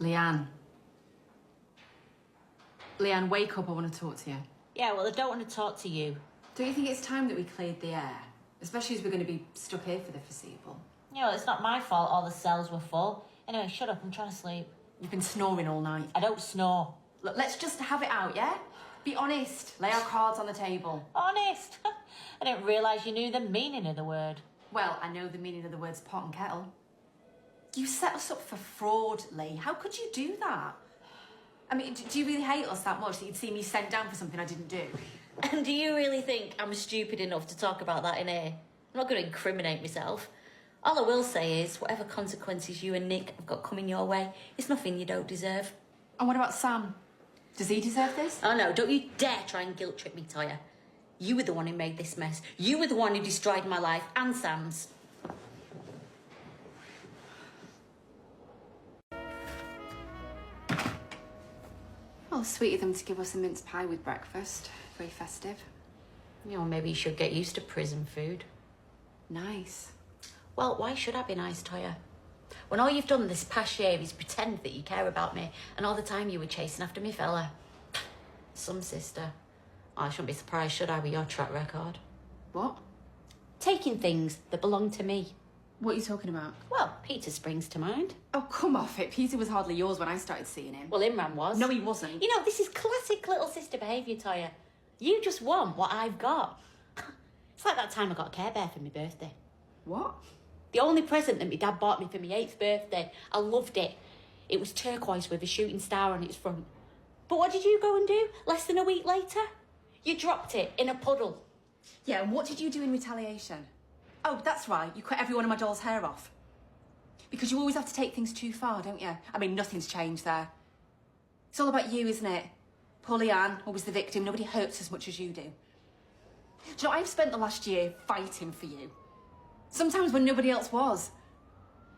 Leanne. Leanne, wake up, I want to talk to you. Yeah, well, I don't want to talk to you. Don't you think it's time that we cleared the air? Especially as we're going to be stuck here for the foreseeable. Yeah, well, it's not my fault all the cells were full. Anyway, shut up, I'm trying to sleep. You've been snoring all night. I don't snore. Look, let's just have it out, yeah? Be honest. Lay our cards on the table. Honest? I didn't realise you knew the meaning of the word. Well, I know the meaning of the words pot and kettle. You set us up for fraud, Lee. How could you do that? I mean, do you really hate us that much that you'd see me sent down for something I didn't do? And do you really think I'm stupid enough to talk about that in here? I'm not going to incriminate myself. All I will say is, whatever consequences you and Nick have got coming your way, it's nothing you don't deserve. And what about Sam? Does he deserve this? Oh no, don't you dare try and guilt trip me, Toya. You were the one who made this mess. You were the one who destroyed my life and Sam's. Well, sweet of them to give us a mince pie with breakfast. Very festive. You know, maybe you should get used to prison food. Nice. Well, why should I be nice, Toya? When all you've done this past year is pretend that you care about me, and all the time you were chasing after me fella. Some sister. Oh, I shouldn't be surprised, should I, with your track record? What? Taking things that belong to me. What are you talking about? Well, Peter springs to mind. Oh, come off it. Peter was hardly yours when I started seeing him. Well, Imran was. No, he wasn't. You know, this is classic little sister behaviour, Toya. You just want what I've got. It's like that time I got a Care Bear for my birthday. What? The only present that my dad bought me for my 8th birthday. I loved it. It was turquoise with a shooting star on its front. But what did you go and do less than a week later? You dropped it in a puddle. Yeah, and what did you do in retaliation? Oh, that's right. You cut every one of my doll's hair off. Because you always have to take things too far, don't you? I mean, nothing's changed there. It's all about you, isn't it? Poor Leanne, always the victim. Nobody hurts as much as you do. Do you know, I've spent the last year fighting for you. Sometimes when nobody else was.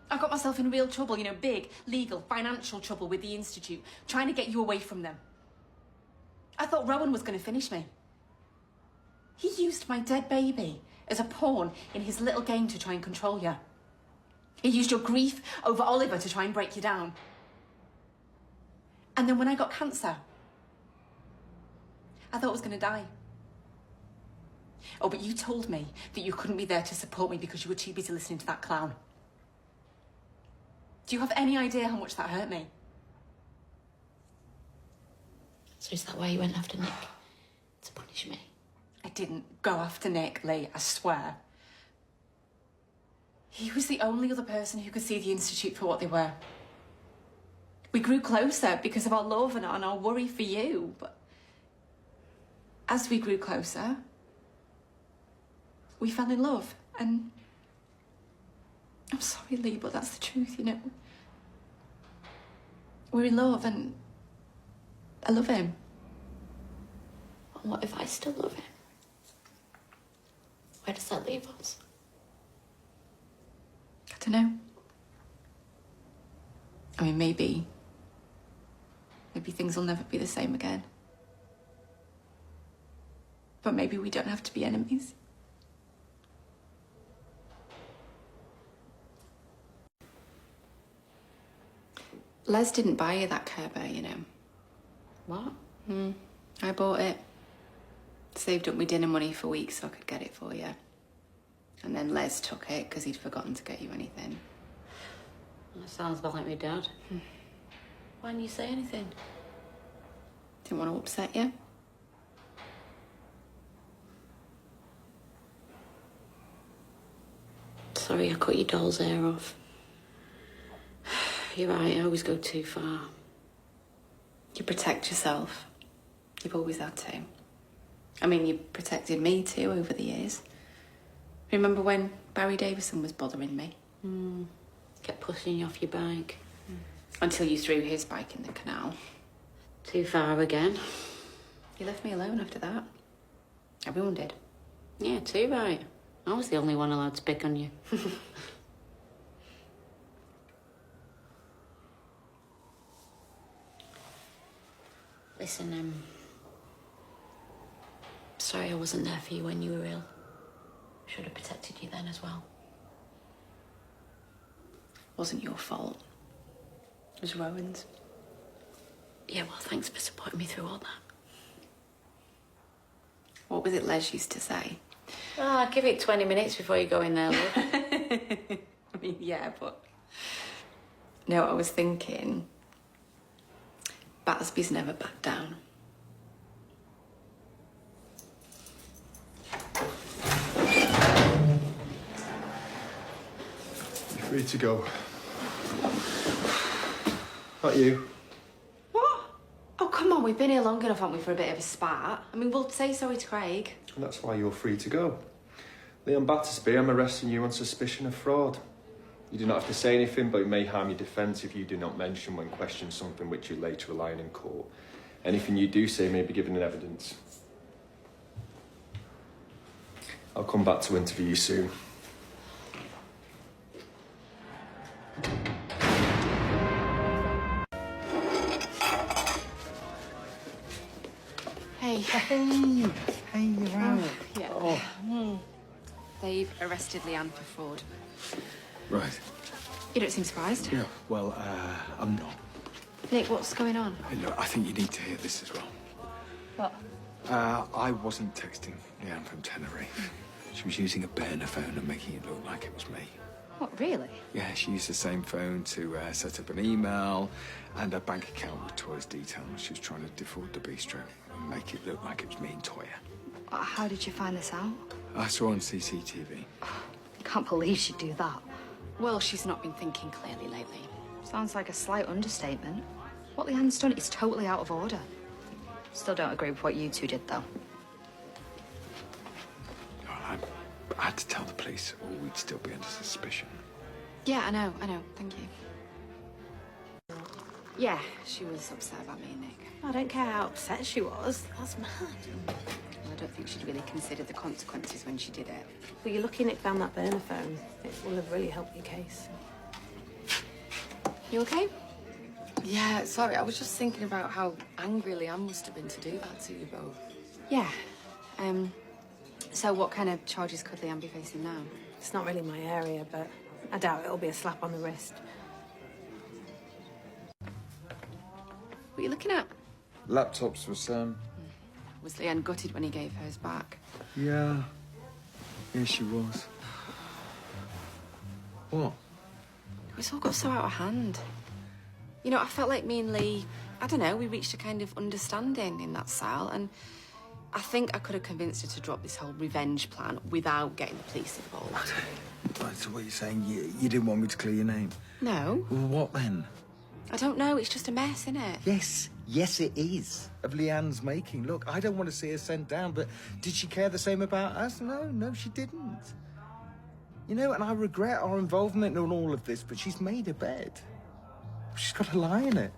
I got myself in real trouble, you know, big, legal, financial trouble with the Institute, trying to get you away from them. I thought Rowan was going to finish me. He used my dead baby as a pawn in his little game to try and control you. He used your grief over Oliver to try and break you down. And then when I got cancer, I thought I was going to die. Oh, but you told me that you couldn't be there to support me because you were too busy listening to that clown. Do you have any idea how much that hurt me? So is that why you went after Nick? To punish me? I didn't go after Nick, Lee, I swear. He was the only other person who could see the Institute for what they were. We grew closer because of our love and our worry for you, but as we grew closer, we fell in love, and I'm sorry, Lee, but that's the truth, you know. We're in love, and I love him. And what if I still love him? Where does that leave us? I don't know. I mean, maybe things will never be the same again. But maybe we don't have to be enemies. Les didn't buy you that Care Bear, you know. What? I bought it. Saved up my dinner money for weeks so I could get it for you. And then Les took it because he'd forgotten to get you anything. That sounds about like my dad. Why didn't you say anything? Didn't want to upset you. Sorry, I cut your doll's hair off. You're right, I always go too far. You protect yourself. You've always had to. I mean, you protected me too over the years. Remember when Barry Davison was bothering me? Kept pushing you off your bike. Until you threw his bike in the canal. Too far again. You left me alone after that. Everyone did. Yeah, too right. I was the only one allowed to pick on you. Listen, sorry I wasn't there for you when you were ill. Should have protected you then as well. Wasn't your fault. It was Rowan's. Yeah, well, thanks for supporting me through all that. What was it Les used to say? Ah, give it 20 minutes before you go in there, love. I mean, yeah, but... No, I was thinking... Battersby's never backed down. You're free to go. Not you. What? Oh, come on, we've been here long enough, haven't we, for a bit of a spat? I mean, we'll say sorry to Craig. And that's why you're free to go. Leon Battersby, I'm arresting you on suspicion of fraud. You do not have to say anything, but it may harm your defence if you do not mention when questioned something which you later rely on in court. Anything you do say may be given in evidence. I'll come back to interview you soon. Hey. Hey, you're out. Yeah. Oh. They've arrested Leanne for fraud. Right. You don't seem surprised. Yeah, well, I'm not. Nick, what's going on? Hey, look, I think you need to hear this as well. What? I wasn't texting Leanne from Tenerife. She was using a burner phone and making it look like it was me. What, really? Yeah, she used the same phone to set up an email and a bank account with Toya's details. She was trying to defraud the bistro and make it look like it was me and Toya. How did you find this out? I saw on CCTV. Can't believe she'd do that. Well, she's not been thinking clearly lately. Sounds like a slight understatement. What Leanne's done is totally out of order. Still don't agree with what you two did, though. I had to tell the police or we'd still be under suspicion. Yeah, I know. Thank you. Yeah, she was upset about me and Nick. I don't care how upset she was. That's mad. Well, I don't think she'd really considered the consequences when she did it. Well, you're lucky Nick found that burner phone. It will have really helped your case. You okay? Yeah, sorry, I was just thinking about how angry Leanne must have been to do that to you both. Yeah. So what kind of charges could Leanne be facing now? It's not really my area, but I doubt it'll be a slap on the wrist. What are you looking at? Laptops was, Was Leanne gutted when he gave hers back? Yeah. Yeah, she was. What? It's all got so out of hand. You know, I felt like me and Lee, I don't know, we reached a kind of understanding in that cell, and I think I could have convinced her to drop this whole revenge plan without getting the police involved. Right, so what you're saying, you didn't want me to clear your name? No. Well, what then? I don't know, it's just a mess, isn't it? Yes, it is. Of Leanne's making. Look, I don't want to see her sent down, but did she care the same about us? No, she didn't. You know, and I regret our involvement in all of this, but she's made her bed. She's got a lie in it.